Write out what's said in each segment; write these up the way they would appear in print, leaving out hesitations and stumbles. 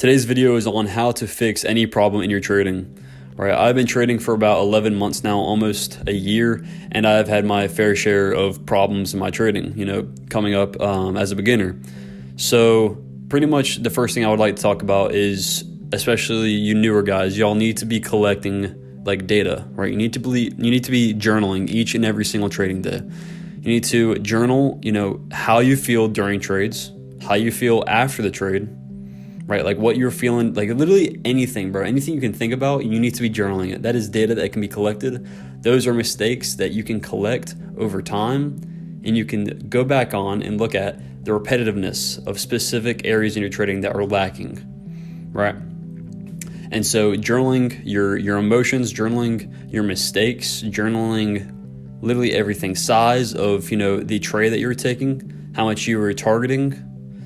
Today's video is on how to fix any problem in your trading. Right, I've been trading for about 11 months now, almost a year, and I've had my fair share of problems in my trading, coming up as a beginner. So pretty much the first thing I would like to talk about is, especially you newer guys, y'all need to be collecting like data, right? You need to be journaling each and every single trading day. You need to journal, how you feel during trades, how you feel after the trade, right? Like what you're feeling, like literally anything, bro. Anything you can think about, you need to be journaling it. That is data that can be collected. Those are mistakes that you can collect over time, and you can go back on and look at the repetitiveness of specific areas in your trading that are lacking, right? And so journaling your emotions, journaling your mistakes, journaling literally everything, size of, the trade that you were taking, how much you were targeting,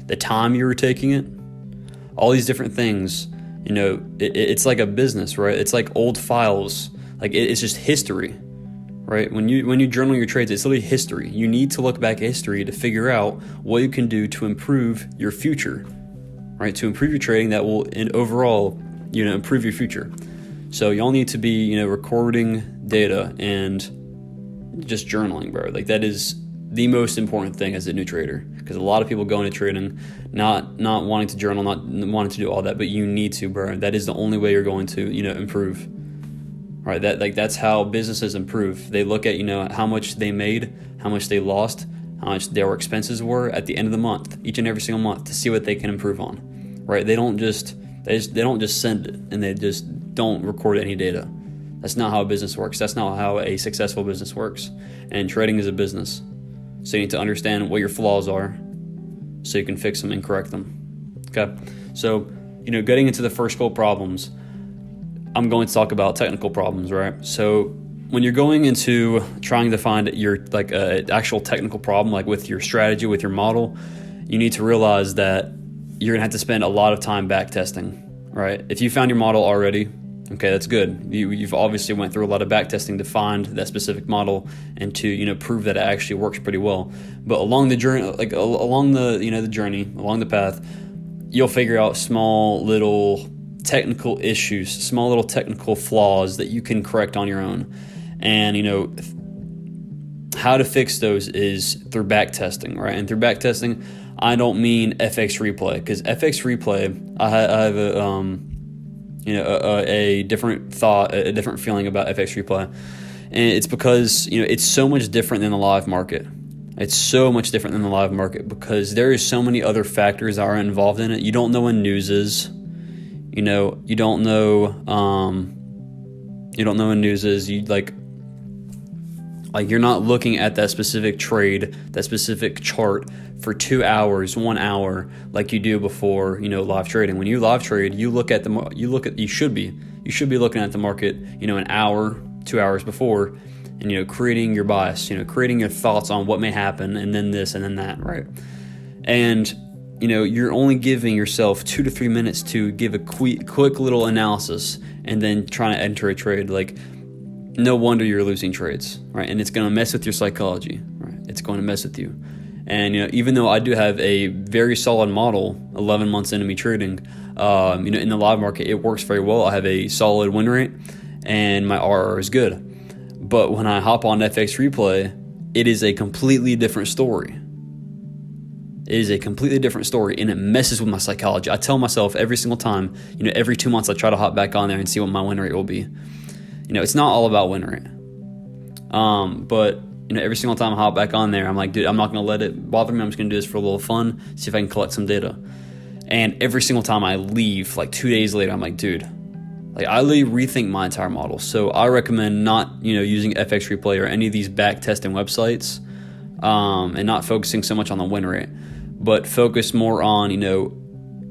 the time you were taking it, all these different things, it's like a business, right? It's like old files. Like it's just history, right? When you journal your trades, it's literally history. You need to look back at history to figure out what you can do to improve your future, right? To improve your trading that will, overall, improve your future. So y'all need to be, recording data and just journaling, bro. Like that is the most important thing as a new trader, because a lot of people go into trading not wanting to journal, not wanting to do all that, but you need to, bro. That is the only way you're going to, improve. Right? That's how businesses improve. They look at, how much they made, how much they lost, how much their expenses were at the end of the month, each and every single month, to see what they can improve on. Right? They don't just send it and they just don't record any data. That's not how a business works. That's not how a successful business works. And trading is a business. So you need to understand what your flaws are so you can fix them and correct them. Okay? So, getting into the first couple problems, I'm going to talk about technical problems, right? So when you're going into trying to find your actual technical problem, like with your strategy, with your model, you need to realize that you're going to have to spend a lot of time back testing, right? If you found your model already, okay, that's good. You've obviously went through a lot of back testing to find that specific model and to prove that it actually works pretty well. But along the journey, along the path, you'll figure out small little technical issues, small little technical flaws that you can correct on your own. And how to fix those is through back testing, right? And through back testing, I don't mean FX replay, because FX replay, I have a different thought, a different feeling about FX replay. And it's because, it's so much different than the live market. It's so much different than the live market because there is so many other factors that are involved in it. You don't know when news is, you don't know when news is. You're not looking at that specific trade, that specific chart for 2 hours, 1 hour, like you do before, live trading. When you live trade, you should be looking at the market, an hour, 2 hours before, and, creating your bias, creating your thoughts on what may happen, and then this and then that, right? And, you're only giving yourself 2 to 3 minutes to give a quick little analysis and then trying to enter a trade. Like, no wonder you're losing trades, right? And it's going to mess with your psychology, right? It's going to mess with you. And, even though I do have a very solid model, 11 months into me trading, in the live market, it works very well. I have a solid win rate and my RR is good. But when I hop on FX replay, it is a completely different story. It is a completely different story, and it messes with my psychology. I tell myself every single time, every 2 months I try to hop back on there and see what my win rate will be. It's not all about win rate. But every single time I hop back on there, I'm like, dude, I'm not going to let it bother me. I'm just going to do this for a little fun, see if I can collect some data. And every single time I leave, 2 days later, I'm like, dude, I literally rethink my entire model. So I recommend not, using FX replay or any of these back testing websites, and not focusing so much on the win rate, but focus more on,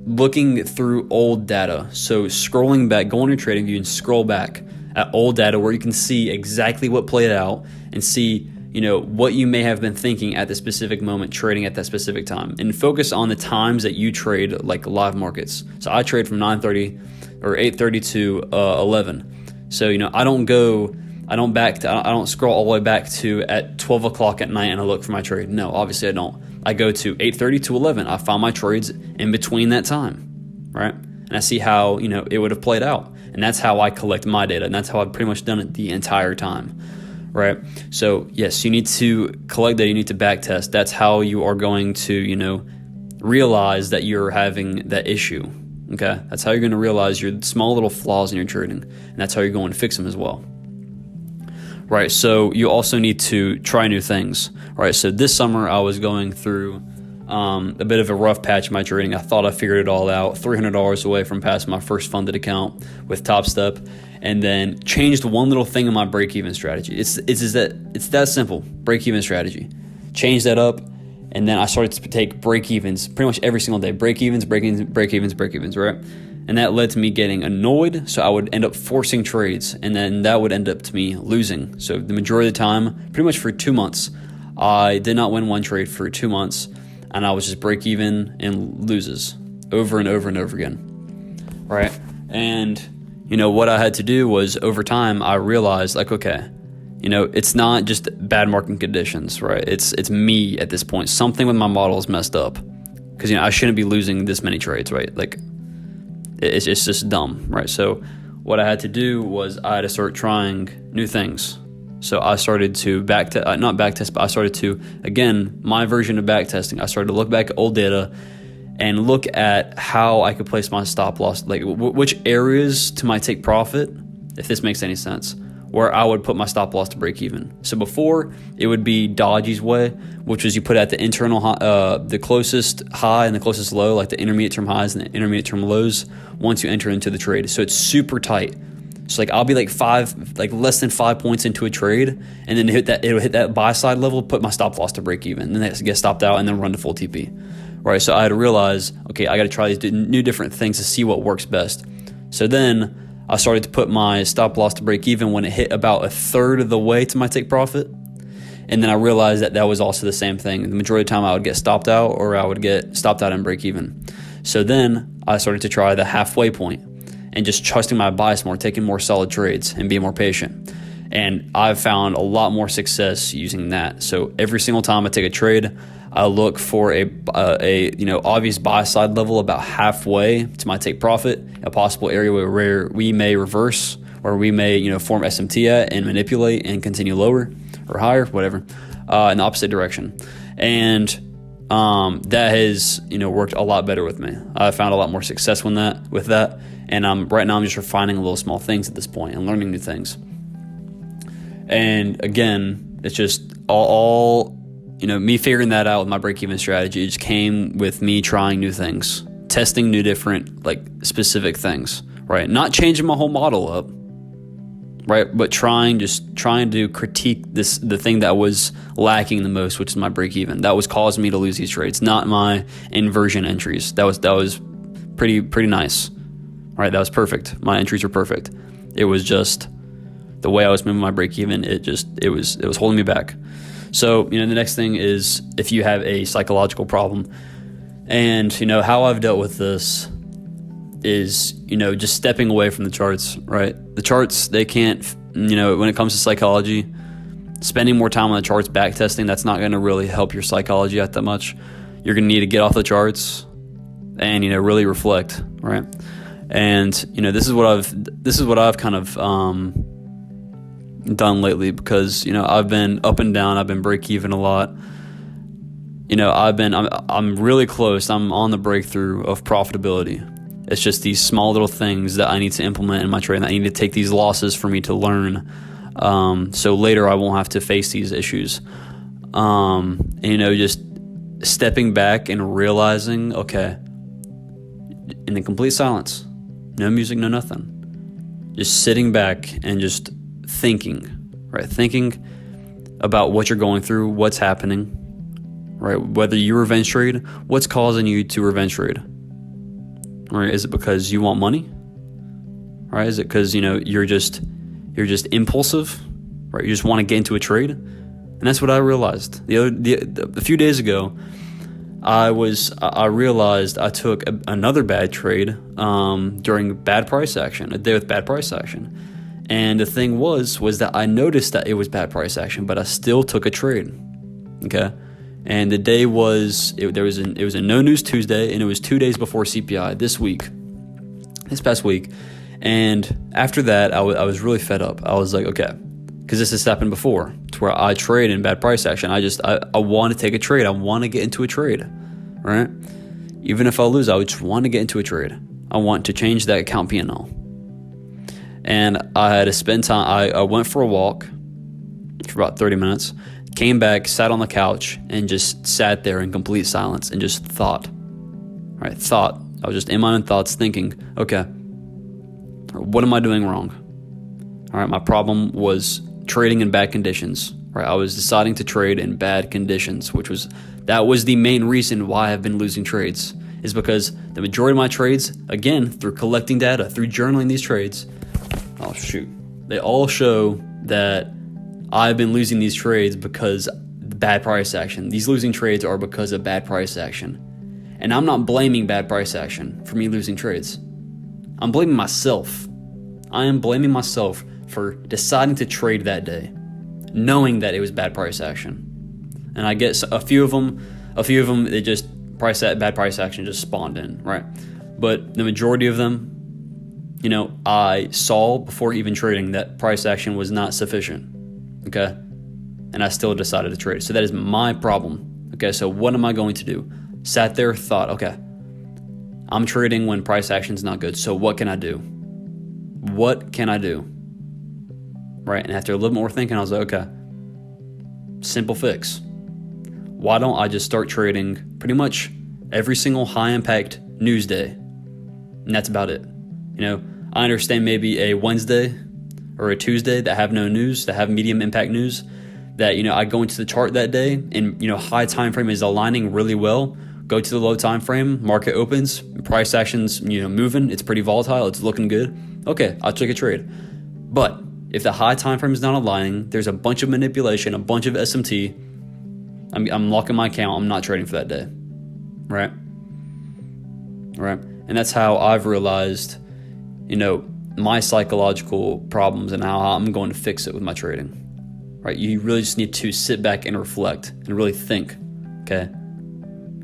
looking through old data. So scrolling back, go on your trading view and scroll back at old data where you can see exactly what played out and see, what you may have been thinking at the specific moment trading at that specific time, and focus on the times that you trade, like live markets. So I trade from 9:30 or 8:30 to 11. So, I don't scroll all the way back to at 12 o'clock at night and I look for my trade. No, obviously I don't. I go to 8:30 to 11. I find my trades in between that time, right? and I see how, it would have played out. And that's how I collect my data, and that's how I've pretty much done it the entire time, right? So yes, you need to collect data, you need to back test. That's how you are going to, realize that you're having that issue, okay? That's how you're going to realize your small little flaws in your trading, and that's how you're going to fix them as well. Right, so you also need to try new things. Right, so this summer I was going through a bit of a rough patch in my trading. I thought I figured it all out, $300 away from passing my first funded account with Top Step, and then changed one little thing in my break-even strategy. It's that simple, break-even strategy. Change that up, and then I started to take break-evens pretty much every single day. Break-evens, right? And that led to me getting annoyed, so I would end up forcing trades, and then that would end up to me losing. So the majority of the time, pretty much for 2 months, I did not win one trade for 2 months, and I was just break even and loses over and over and over again, right? And, what I had to do was over time, I realized okay, it's not just bad market conditions, right? It's me at this point. Something with my model is messed up because, I shouldn't be losing this many trades, right? It's just dumb, right? So what I had to do was I had to start trying new things. So I started to not backtest, but I started to, again, my version of backtesting. I started to look back at old data and look at how I could place my stop loss, which areas to my take profit, if this makes any sense, where I would put my stop loss to break even. So before, it would be Dodgy's way, which was you put at the internal the closest high and the closest low, like the intermediate term highs and the intermediate term lows, once you enter into the trade. So it's super tight. So I'll be less than 5 points into a trade, and then it'll hit that buy side level, put my stop loss to break even, and then get stopped out and then run to full TP. Right. So I had to realize, okay, I got to try these new different things to see what works best. So then I started to put my stop loss to break even when it hit about a third of the way to my take profit. And then I realized that was also the same thing. The majority of the time I would get stopped out, or I would get stopped out and break even. So then I started to try the halfway point and just trusting my bias more, taking more solid trades and being more patient. And I've found a lot more success using that. So every single time I take a trade, I look for a obvious buy side level about halfway to my take profit, a possible area where we may reverse, or we may form SMT at and manipulate and continue lower or higher, whatever, in the opposite direction. And that has worked a lot better with me. I found a lot more success with that, and right now I'm just refining little small things at this point and learning new things. And again, it's just all me figuring that out with my break-even strategy. It just came with me trying new things, testing new different specific things, right? Not changing my whole model up, right? But trying to critique the thing that was lacking the most, which is my break-even. That was causing me to lose these trades, not my inversion entries. That was pretty nice, right? That was perfect. My entries were perfect. It was just the way I was moving my break-even. It was holding me back. So, the next thing is if you have a psychological problem, and, how I've dealt with this is, just stepping away from the charts, right? The charts, they can't, when it comes to psychology, spending more time on the charts, back testing, that's not going to really help your psychology out that much. You're going to need to get off the charts and, really reflect, right? And, this is what I've kind of, done lately, because I've been up and down. I've been break even a lot. I'm really close. I'm on the breakthrough of profitability. It's just these small little things that I need to implement in my trading. I need to take these losses for me to learn, so later I won't have to face these issues. Just stepping back and realizing, okay, in the complete silence, no music, no nothing, just sitting back and just thinking about what you're going through, what's happening, right? Whether you revenge trade, what's causing you to revenge trade, right? Is it because you want money, right? Is it because you're just impulsive, right? You just want to get into a trade. And that's what I realized a few days ago. I realized I took another bad trade during bad price action, a day with bad price action. And the thing was that I noticed that it was bad price action, but I still took a trade. Okay, and the day was it was a no news Tuesday, and it was 2 days before CPI this week. this past week. And after that, I was really fed up. I was like, okay, because this has happened before to where I trade in bad price action. I want to take a trade. I want to get into a trade, right? Even if I lose, I just want to get into a trade. I want to change that account P&L. And I had to spend time. I went for a walk for about 30 minutes, came back, sat on the couch, and just sat there in complete silence and just thought. Right? Thought. I was just in my own thoughts thinking, okay, what am I doing wrong? All right, my problem was trading in bad conditions. Right? I was deciding to trade in bad conditions, that was the main reason why I've been losing trades, is because the majority of my trades, again, through collecting data, through journaling these trades, they all show that I've been losing these trades because bad price action. These losing trades are because of bad price action. And I'm not blaming bad price action for me losing trades. I'm blaming myself. I am blaming myself for deciding to trade that day, knowing that it was bad price action. And I guess a few of them, they just bad price action just spawned in, right? But the majority of them, I saw before even trading that price action was not sufficient, okay? And I still decided to trade. So that is my problem, okay? So what am I going to do? Sat there, thought, okay, I'm trading when price action is not good. So what can I do? What can I do? Right? And after a little more thinking, I was like, okay, simple fix. Why don't I just start trading pretty much every single high impact news day? And that's about it. I understand maybe a Wednesday or a Tuesday that have no news, that have medium impact news, that, I go into the chart that day and, high time frame is aligning really well. Go to the low time frame, market opens, price action's, moving, it's pretty volatile, it's looking good. Okay, I'll take a trade. But if the high time frame is not aligning, there's a bunch of manipulation, a bunch of SMT, I'm locking my account, I'm not trading for that day. Right? And that's how I've realized, my psychological problems and how I'm going to fix it with my trading. Right? You really just need to sit back and reflect and really think. Okay?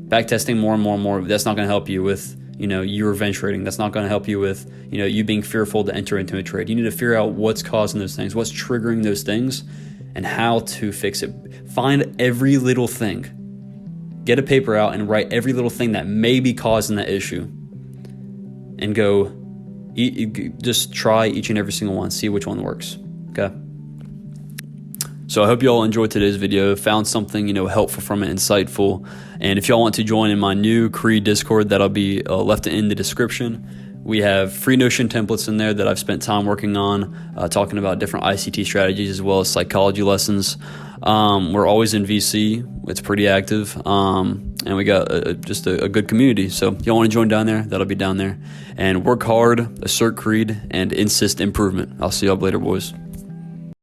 Backtesting more and more and more, that's not going to help you with, you revenge trading. That's not going to help you with, you being fearful to enter into a trade. You need to figure out what's causing those things, what's triggering those things, and how to fix it. Find every little thing. Get a paper out and write every little thing that may be causing that issue. And just try each and every single one. See which one works. Okay? So I hope you all enjoyed today's video, found something, helpful from it, insightful. And if y'all want to join in my new Creed Discord, that'll be left in the description. We have free Notion templates in there that I've spent time working on, talking about different ICT strategies as well as psychology lessons. We're always in VC. It's pretty active. And we got just a good community. So if y'all want to join down there, that'll be down there. And work hard, assert creed, and insist improvement. I'll see y'all later, boys.